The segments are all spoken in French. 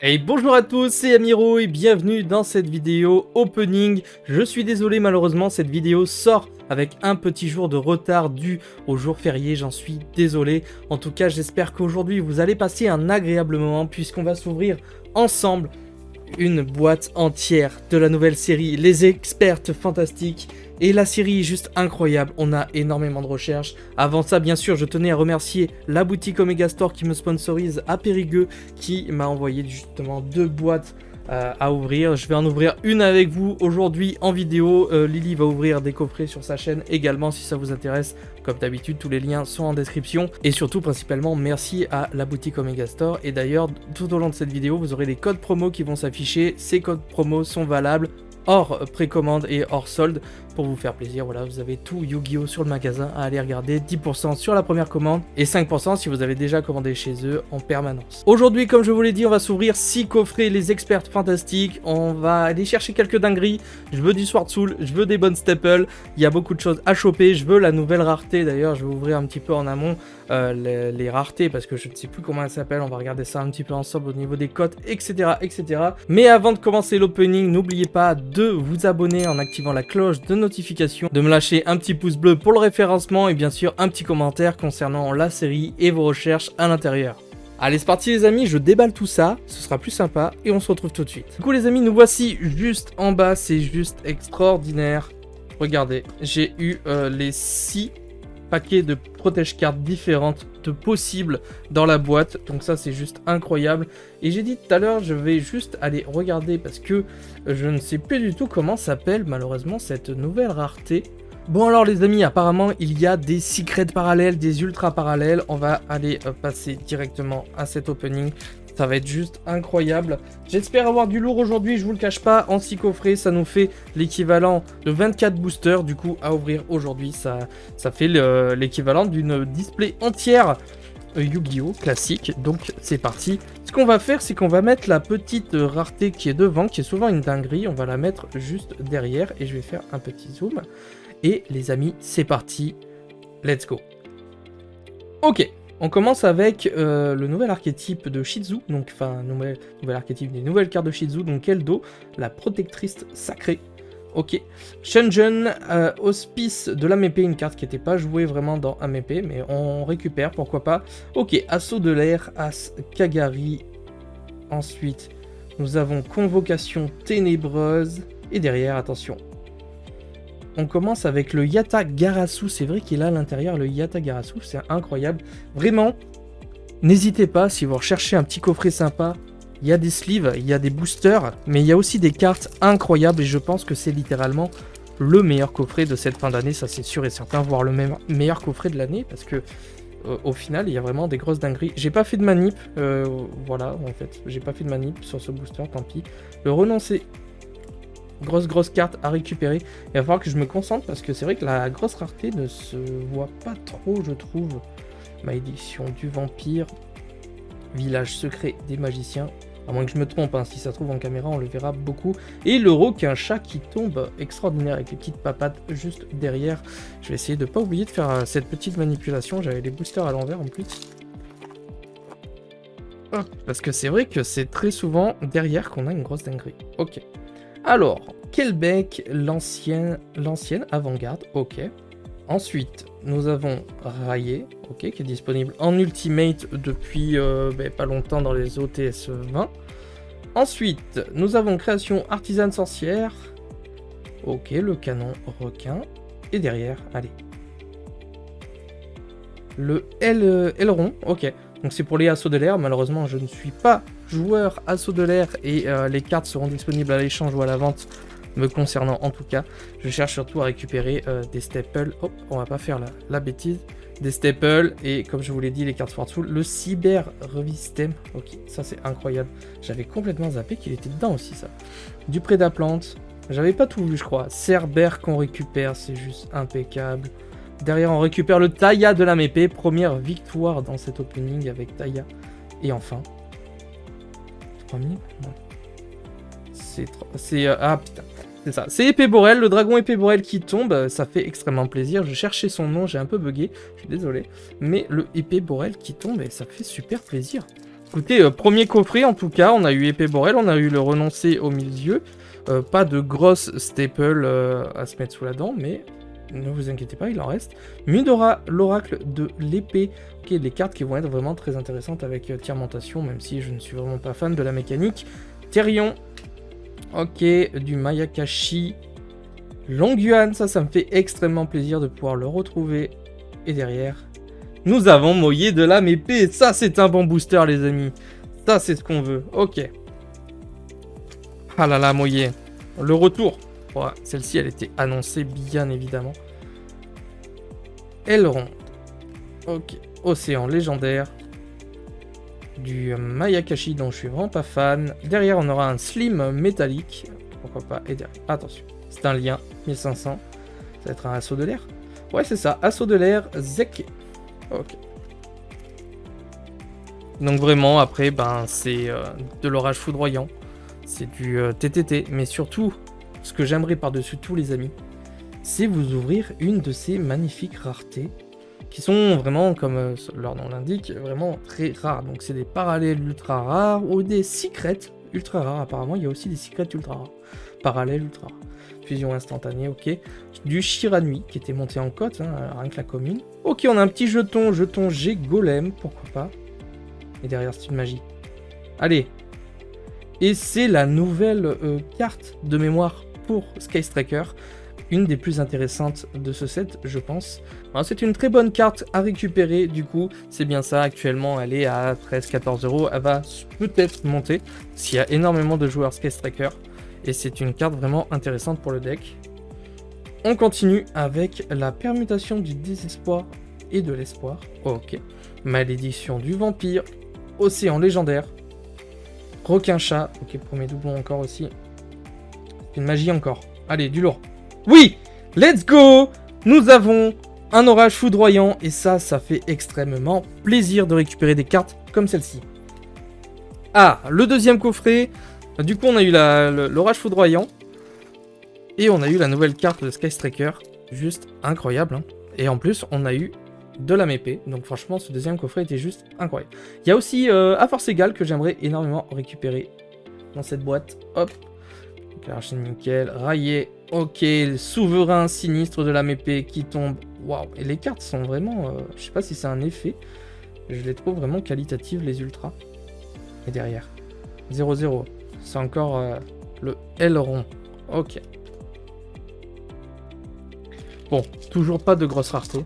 Hey, bonjour à tous, c'est Amiro et bienvenue dans cette vidéo opening. Je suis désolé, malheureusement cette vidéo sort avec un petit jour de retard dû au jour férié, j'en suis désolé. En tout cas, j'espère qu'aujourd'hui vous allez passer un agréable moment puisqu'on va s'ouvrir ensemble une boîte entière de la nouvelle série Les Experts Fantastiques. Et la série est juste incroyable, on a énormément de recherches. Avant ça, bien sûr, je tenais à remercier la boutique Omega Store qui me sponsorise à Périgueux, qui m'a envoyé justement 2 boîtes à ouvrir. Je vais en ouvrir une avec vous aujourd'hui en vidéo. Lily va ouvrir des coffrets sur sa chaîne également si ça vous intéresse. Comme d'habitude, tous les liens sont en description. Et surtout, principalement, merci à la boutique Omega Store. Et d'ailleurs, tout au long de cette vidéo, vous aurez des codes promo qui vont s'afficher. Ces codes promo sont valables hors précommande et hors solde pour vous faire plaisir. Voilà, vous avez tout Yu-Gi-Oh sur le magasin à aller regarder, 10% sur la première commande et 5% si vous avez déjà commandé chez eux en permanence. Aujourd'hui, comme je vous l'ai dit, on va s'ouvrir 6 coffrets Les Experts Fantastiques. On va aller chercher quelques dingueries. Je veux du Sword Soul, je veux des bonnes staples, il y a beaucoup de choses à choper. Je veux la nouvelle rareté, d'ailleurs je vais ouvrir un petit peu en amont les raretés parce que je ne sais plus comment elles s'appellent. On va regarder ça un petit peu ensemble au niveau des cotes, etc., etc. Mais avant de commencer l'opening, n'oubliez pas de vous abonner en activant la cloche de notification, de me lâcher un petit pouce bleu pour le référencement et bien sûr un petit commentaire concernant la série et vos recherches à l'intérieur. Allez, c'est parti les amis, je déballe tout ça, ce sera plus sympa et on se retrouve tout de suite. Du coup les amis, nous voici juste en bas, c'est juste extraordinaire. Regardez, j'ai eu les 6 paquets de protège-cartes différentes de possibles dans la boîte, donc ça c'est juste incroyable. Et j'ai dit tout à l'heure, je vais juste aller regarder parce que je ne sais plus du tout comment s'appelle malheureusement cette nouvelle rareté. Bon alors les amis, apparemment il y a des secrets parallèles, des ultra parallèles. On va aller passer directement à cet opening. Ça va être juste incroyable. J'espère avoir du lourd aujourd'hui, je vous le cache pas. En 6 coffrets, ça nous fait l'équivalent de 24 boosters. Du coup, à ouvrir aujourd'hui, ça fait l'équivalent d'une display entière Yu-Gi-Oh! Classique. Donc, c'est parti. Ce qu'on va faire, c'est qu'on va mettre la petite rareté qui est devant, qui est souvent une dinguerie. On va la mettre juste derrière et je vais faire un petit zoom. Et les amis, c'est parti. Let's go. Ok. On commence avec le nouvel archétype de Shizu, donc enfin nouvel archétype des nouvelles cartes de Shizu, donc Eldo, la protectrice sacrée. Ok. Shunjun, Hospice de l'AMP, une carte qui n'était pas jouée vraiment dans AMP, mais on récupère, pourquoi pas. Ok, Assaut de l'air, As Kagari. Ensuite, nous avons Convocation ténébreuse. Et derrière, attention. On commence avec le Yata Garasu, c'est vrai qu'il a à l'intérieur le Yata Garasu, c'est incroyable. Vraiment, n'hésitez pas si vous recherchez un petit coffret sympa, il y a des sleeves, il y a des boosters, mais il y a aussi des cartes incroyables et je pense que c'est littéralement le meilleur coffret de cette fin d'année, ça c'est sûr et certain, voire le meilleur coffret de l'année parce que au final il y a vraiment des grosses dingueries. J'ai pas fait de manip, voilà en fait, j'ai pas fait de manip sur ce booster, tant pis. Le renoncer. Grosse carte à récupérer. Il va falloir que je me concentre parce que c'est vrai que la grosse rareté ne se voit pas trop, je trouve. Malédiction du vampire. Village secret des magiciens. À moins que je me trompe, hein, si ça se trouve en caméra, on le verra beaucoup. Et l'euro qui est un chat qui tombe extraordinaire avec les petites papates juste derrière. Je vais essayer de ne pas oublier de faire cette petite manipulation. J'avais les boosters à l'envers en plus. Hop, parce que c'est vrai que c'est très souvent derrière qu'on a une grosse dinguerie. Ok. Alors, Kelbeck, l'ancienne avant-garde, ok. Ensuite, nous avons Raillé, ok, qui est disponible en Ultimate depuis pas longtemps dans les OTS 20. Ensuite, nous avons Création Artisane Sorcière, ok, le canon requin. Et derrière, allez. Le aileron, ok. Donc c'est pour les assauts de l'air, malheureusement je ne suis pas joueur assaut de l'air et les cartes seront disponibles à l'échange ou à la vente me concernant en tout cas. Je cherche surtout à récupérer des staples, hop, on va pas faire la bêtise, des staples et comme je vous l'ai dit les cartes Sword Soul, le Cyber Revistem, ok, ça c'est incroyable, j'avais complètement zappé qu'il était dedans aussi ça. Du Prédaplante, j'avais pas tout vu je crois, Cerbère qu'on récupère, c'est juste impeccable. Derrière, on récupère le Taya de la l'AMP. Première victoire dans cet opening avec Taya. Et enfin... 3000 c'est... ah putain, c'est ça. C'est Épée Borel, le dragon Épée Borel qui tombe. Ça fait extrêmement plaisir. Je cherchais son nom, j'ai un peu bugué. Je suis désolé. Mais le Épée Borel qui tombe, et ça fait super plaisir. Écoutez, premier coffret en tout cas, on a eu épée Borel, on a eu le renoncé au milieu. Pas de grosse staple à se mettre sous la dent, mais ne vous inquiétez pas, il en reste. Mudora, l'oracle de l'épée. Ok, des cartes qui vont être vraiment très intéressantes avec Tiermentation, même si je ne suis vraiment pas fan de la mécanique. Therion. Ok, du Mayakashi. Longyuan, ça me fait extrêmement plaisir de pouvoir le retrouver. Et derrière, nous avons Moyer de l'âme épée. Ça, c'est un bon booster, les amis. Ça, c'est ce qu'on veut. Ok. Ah là là, Moyer. Le retour. Ouais, celle-ci, elle était annoncée, bien évidemment. Elrond. Ok. Océan légendaire. Du Mayakashi, dont je suis vraiment pas fan. Derrière, on aura un Slim métallique. Pourquoi pas. Et derrière, attention. C'est un lien. 1500. Ça va être un assaut de l'air. Ouais, c'est ça. Assaut de l'air. Zek. Ok. Donc vraiment, après, ben, c'est de l'orage foudroyant. C'est du TTT. Mais surtout, ce que j'aimerais par-dessus tous les amis, c'est vous ouvrir une de ces magnifiques raretés qui sont vraiment, comme leur nom l'indique, vraiment très rares. Donc c'est des parallèles ultra rares ou des secrets ultra rares. Apparemment, il y a aussi des secrets ultra rares. Parallèles ultra rares. Fusion instantanée, ok. Du Shiranui qui était monté en cote, hein, rien que la commune. Ok, on a un petit jeton G Golem, pourquoi pas. Et derrière, c'est une magie. Allez. Et c'est la nouvelle carte de mémoire pour Sky Striker. Une des plus intéressantes de ce set, je pense. C'est une très bonne carte à récupérer, du coup, c'est bien ça. Actuellement, elle est à 13-14 €. Elle va peut-être monter s'il y a énormément de joueurs Sky Striker. Et c'est une carte vraiment intéressante pour le deck. On continue avec la permutation du désespoir et de l'espoir. Ok. Malédiction du vampire. Océan légendaire. Requin-chat. Ok, premier doublon encore aussi. Une magie encore. Allez, du lourd. Oui! Let's go! Nous avons un orage foudroyant. Et ça fait extrêmement plaisir de récupérer des cartes comme celle-ci. Ah, le deuxième coffret. Du coup, on a eu l'orage foudroyant. Et on a eu la nouvelle carte de Sky Striker. Juste incroyable. Hein. Et en plus, on a eu de la épée. Donc franchement, ce deuxième coffret était juste incroyable. Il y a aussi à force égale que j'aimerais énormément récupérer dans cette boîte. Hop. Archine nickel. Raillé. Ok. Souverain sinistre de la épée qui tombe. Waouh. Et les cartes sont vraiment... je sais pas si c'est un effet. Je les trouve vraiment qualitatives, les ultras. Et derrière. 0-0. C'est encore le Elrond. Ok. Bon, toujours pas de grosse rareté.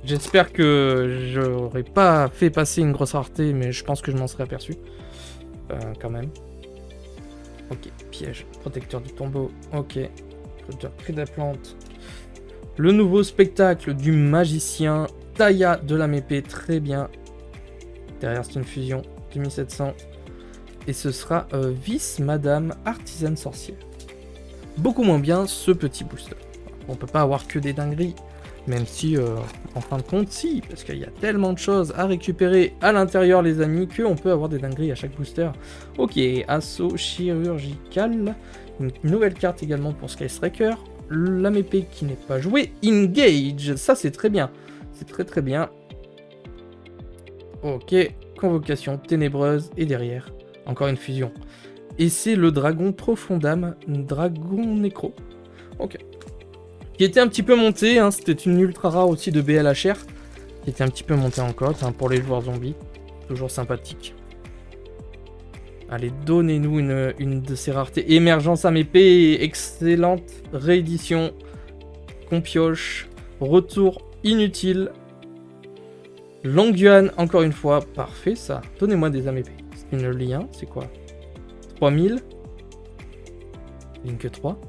J'espère que j'aurais pas fait passer une grosse rareté, mais je pense que je m'en serais aperçu. Quand même. Ok, piège. Protecteur du tombeau. Ok. Protecteur cri de la plante. Le nouveau spectacle du magicien. Taya de la épée. Très bien. Derrière, c'est une fusion. 2700. Et ce sera Vice Madame Artisane Sorcière. Beaucoup moins bien ce petit booster. On peut pas avoir que des dingueries, même si en fin de compte si, parce qu'il y a tellement de choses à récupérer à l'intérieur les amis, qu'on peut avoir des dingueries à chaque booster. Ok, assaut chirurgical, une nouvelle carte également pour Sky Striker, la épée qui n'est pas jouée, Engage, ça c'est très bien, c'est très bien. Ok, convocation ténébreuse, et derrière, encore une fusion. Et c'est le dragon Profondam, dragon nécro. Ok. Qui était un petit peu monté, hein, c'était une ultra rare aussi de BLHR. Qui était un petit peu monté en cote hein, pour les joueurs zombies. Toujours sympathique. Allez, donnez-nous une de ces raretés. Émergence à épée, excellente réédition. Qu'on pioche. Retour inutile. Longyuan, encore une fois, parfait ça. Donnez-moi des âmes épées. C'est une lien, c'est quoi? 3000. Link 3.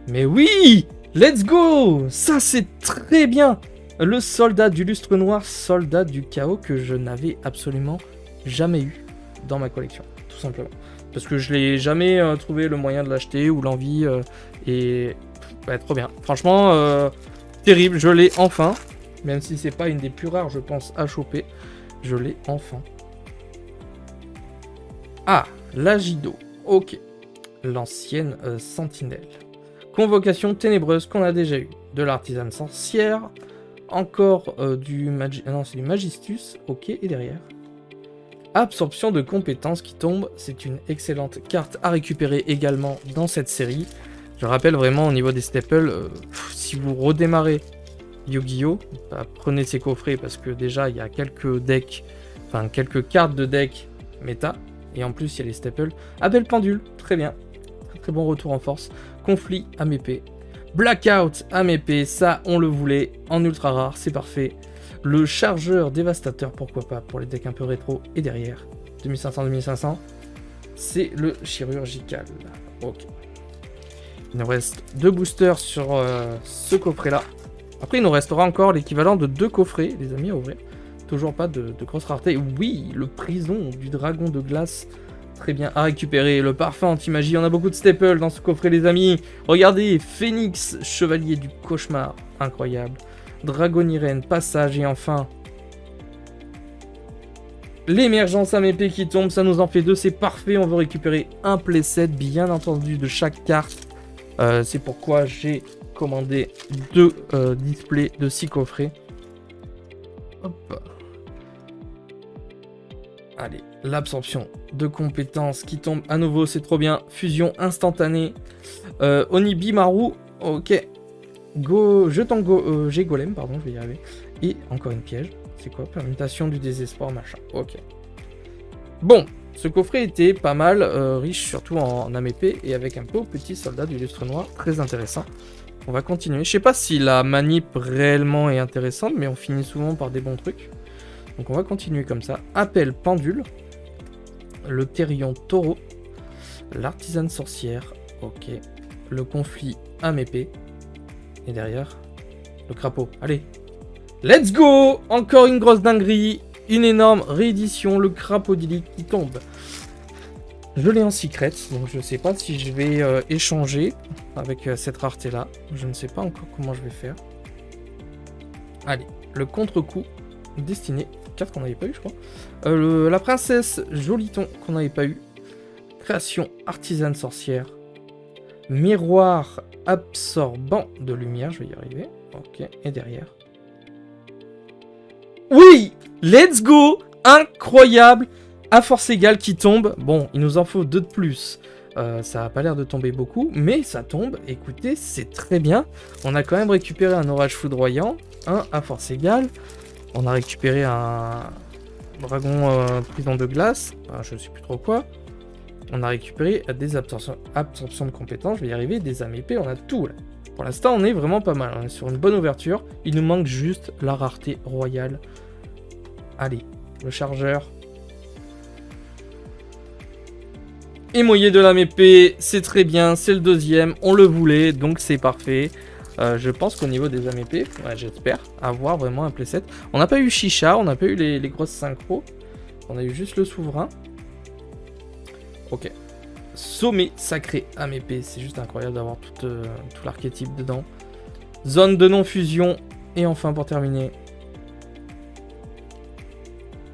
Mais oui! Let's go! Ça c'est très bien! Le soldat du lustre noir, soldat du chaos que je n'avais absolument jamais eu dans ma collection. Tout simplement. Parce que je l'ai jamais trouvé le moyen de l'acheter ou l'envie. Et ouais, trop bien. Franchement, terrible. Je l'ai enfin. Même si c'est pas une des plus rares, je pense, à choper. Je l'ai enfin. Ah, l'Agido. Ok. L'ancienne sentinelle. Convocation ténébreuse qu'on a déjà eu. De l'artisane sorcière. Encore du non, c'est du Magistus. Ok, et derrière. Absorption de compétences qui tombe. C'est une excellente carte à récupérer également dans cette série. Je rappelle vraiment au niveau des staples, si vous redémarrez Yu-Gi-Oh, bah, prenez ces coffrets parce que déjà il y a quelques decks, enfin quelques cartes de deck méta. Et en plus il y a les staples. Abel Pendule, très bien. Très très bon retour en force. Conflit à épée. Blackout à épée, ça on le voulait en ultra rare, c'est parfait. Le chargeur dévastateur, pourquoi pas, pour les decks un peu rétro. Et derrière, 2500-2500, c'est le chirurgical. Ok. Il nous reste 2 boosters sur ce coffret-là. Après, il nous restera encore l'équivalent de 2 coffrets, les amis, à ouvrir. Toujours pas de grosse rareté. Oui, le prison du dragon de glace. Très bien à récupérer. Le parfum anti-magie. On a beaucoup de staples dans ce coffret, les amis. Regardez, Phénix, chevalier du cauchemar. Incroyable. Dragonirène, passage. Et enfin, l'émergence à épée qui tombe. Ça nous en fait 2. C'est parfait. On veut récupérer un playset, bien entendu, de chaque carte. C'est pourquoi j'ai commandé 2 displays de 6 coffrets. Hop. Allez, l'absorption de compétences qui tombe à nouveau, c'est trop bien. Fusion instantanée. Onibimaru, ok. Jeton G Golem, pardon, je vais y arriver. Et encore une piège. C'est quoi? Permutation du désespoir, machin. Ok. Bon, ce coffret était pas mal, riche surtout en âme épée et avec un beau petit soldat du lustre noir. Très intéressant. On va continuer. Je sais pas si la manip réellement est intéressante, mais on finit souvent par des bons trucs. Donc on va continuer comme ça. Appel pendule. Le Therion taureau. L'artisane sorcière. Ok. Le conflit âme épée. Et derrière, le crapaud. Allez. Let's go! Encore une grosse dinguerie. Une énorme réédition. Le crapaudique qui tombe. Je l'ai en secret. Donc je sais pas si je vais échanger avec cette rareté là. Je ne sais pas encore comment je vais faire. Allez. Le contre-coup. Destiné. 4 qu'on n'avait pas eu, je crois. La princesse Joliton qu'on n'avait pas eu. Création artisane sorcière. Miroir absorbant de lumière, je vais y arriver. Ok, et derrière. Oui! Let's go! Incroyable! À force égale qui tombe. Bon, il nous en faut 2 de plus. Ça n'a pas l'air de tomber beaucoup, mais ça tombe. Écoutez, c'est très bien. On a quand même récupéré un orage foudroyant. Un à force égale. On a récupéré un dragon prison de glace. Enfin, je ne sais plus trop quoi. On a récupéré des absorptions de compétences. Je vais y arriver. Des âmes épées. On a tout là. Pour l'instant, on est vraiment pas mal. On est sur une bonne ouverture. Il nous manque juste la rareté royale. Allez, le chargeur. Émoyé de l'âme épée. C'est très bien. C'est le deuxième. On le voulait. Donc c'est parfait. Je pense qu'au niveau des âmes épées, ouais, j'espère avoir vraiment un playset. On n'a pas eu Chicha, on n'a pas eu les grosses synchros. On a eu juste le souverain. Ok. Sommet sacré âme épée. C'est juste incroyable d'avoir tout l'archétype dedans. Zone de non-fusion. Et enfin, pour terminer,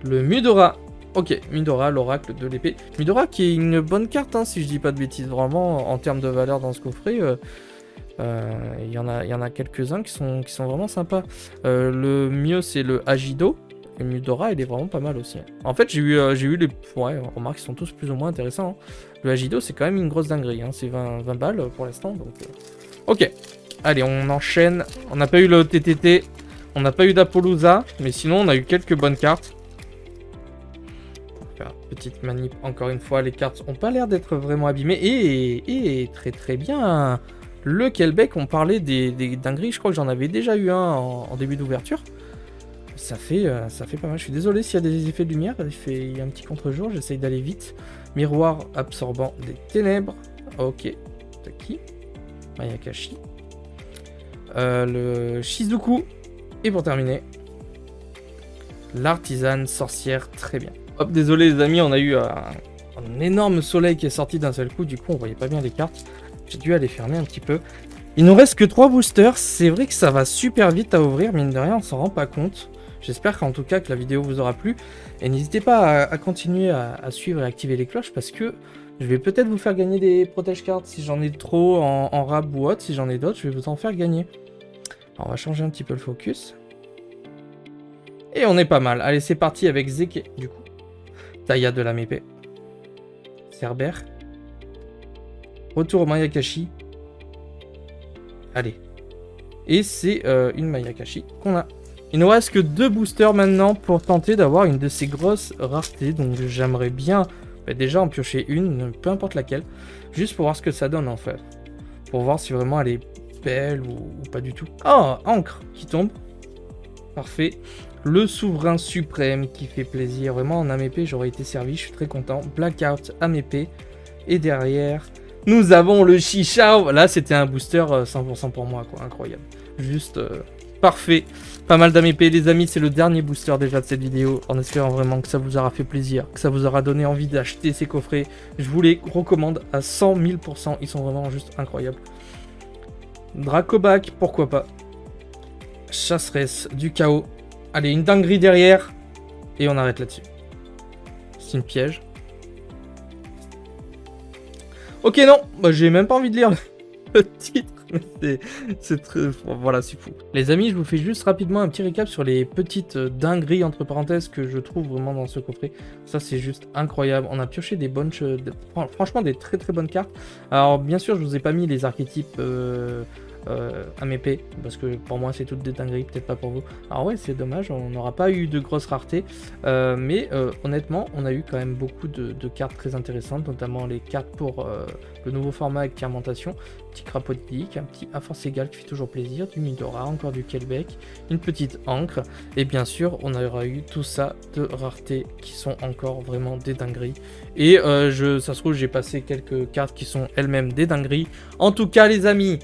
le Mudora. Ok, Mudora, l'oracle de l'épée. Mudora qui est une bonne carte, hein, si je dis pas de bêtises. Vraiment, en termes de valeur dans ce coffret... il y en a quelques-uns qui sont vraiment sympas. Le mieux c'est le Agido. Et Mudora il est vraiment pas mal aussi. En fait j'ai eu les... Ouais, remarque, ils sont tous plus ou moins intéressants. Hein. Le Agido c'est quand même une grosse dinguerie. Hein. C'est 20 balles pour l'instant. Donc... Ok. Allez, on enchaîne. On n'a pas eu le TTT. On n'a pas eu d'Apollousa. Mais sinon on a eu quelques bonnes cartes. Petite manip encore une fois. Les cartes ont pas l'air d'être vraiment abîmées. Et très très bien. Le Kelbeck, on parlait des dingueries, je crois que j'en avais déjà eu un en début d'ouverture. Ça fait pas mal. Je suis désolé s'il y a des effets de lumière, il y a un petit contre-jour, j'essaye d'aller vite. Miroir absorbant des ténèbres. Ok. Taki. Mayakashi. Le Shizuku. Et pour terminer, l'artisane sorcière, très bien. Hop, désolé les amis, on a eu un énorme soleil qui est sorti d'un seul coup, du coup on voyait pas bien les cartes. J'ai dû aller fermer un petit peu. Il nous reste que 3 boosters. C'est vrai que ça va super vite à ouvrir, mine de rien, on s'en rend pas compte. J'espère qu'en tout cas que la vidéo vous aura plu. Et n'hésitez pas à continuer à suivre et activer les cloches parce que je vais peut-être vous faire gagner des protège cartes si j'en ai trop en rab ou autre. Si j'en ai d'autres, je vais vous en faire gagner. Alors, on va changer un petit peu le focus. Et on est pas mal. Allez, c'est parti avec Zeke, du coup. Taya de la Mépée. Cerbère. Retour au Mayakashi. Allez. Et c'est une Mayakashi qu'on a. Il nous reste que 2 boosters maintenant pour tenter d'avoir une de ces grosses raretés. Donc j'aimerais bien déjà en piocher une, peu importe laquelle. Juste pour voir ce que ça donne en fait. Pour voir si vraiment elle est belle ou pas du tout. Oh, encre qui tombe. Parfait. Le souverain suprême qui fait plaisir. Vraiment en AMP j'aurais été servi, je suis très content. Blackout AMP. Et derrière, nous avons le Chichao. Là c'était un booster 100% pour moi quoi, incroyable. Juste parfait. Pas mal d'AMP les amis, c'est le dernier booster déjà de cette vidéo. En espérant vraiment que ça vous aura fait plaisir, que ça vous aura donné envie d'acheter ces coffrets. Je vous les recommande à 100 000%, ils sont vraiment juste incroyables. Dracobac, pourquoi pas. Chasseresse, du chaos. Allez, une dinguerie derrière. Et on arrête là-dessus. C'est une piège. Ok, non, bah, j'ai même pas envie de lire le titre. C'est très... Voilà, c'est fou. Les amis, je vous fais juste rapidement un petit récap sur les petites dingueries, entre parenthèses, que je trouve vraiment dans ce coffret. Ça, c'est juste incroyable. On a pioché des bonnes... franchement, des très très bonnes cartes. Alors, bien sûr, je vous ai pas mis les archétypes... AMP, parce que pour moi c'est toutes des dingueries, peut-être pas pour vous. Alors ouais, c'est dommage, on n'aura pas eu de grosses raretés, mais honnêtement on a eu quand même beaucoup de cartes très intéressantes, notamment les cartes pour le nouveau format avec fermentation, petit crapaud de pique, un petit à force égale qui fait toujours plaisir, du Midora, encore du Kelbeck, une petite encre, et bien sûr on aura eu tout ça de raretés qui sont encore vraiment des dingueries, et ça se trouve j'ai passé quelques cartes qui sont elles-mêmes des dingueries. En tout cas les amis,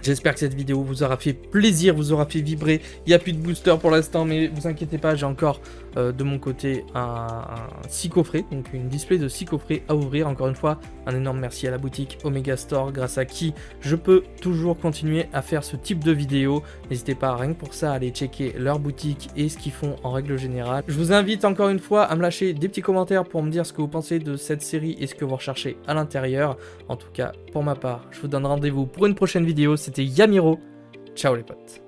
j'espère que cette vidéo vous aura fait plaisir, vous aura fait vibrer. Il n'y a plus de booster pour l'instant, mais vous inquiétez pas, j'ai encore de mon côté un 6 coffrets, donc une display de 6 coffrets à ouvrir. Encore une fois, un énorme merci à la boutique Omega Store, grâce à qui je peux toujours continuer à faire ce type de vidéo. N'hésitez pas, rien que pour ça, à aller checker leur boutique et ce qu'ils font en règle générale. Je vous invite encore une fois à me lâcher des petits commentaires pour me dire ce que vous pensez de cette série et ce que vous recherchez à l'intérieur. En tout cas, pour ma part, je vous donne rendez-vous pour une prochaine vidéo. C'était Yamiro. Ciao les potes.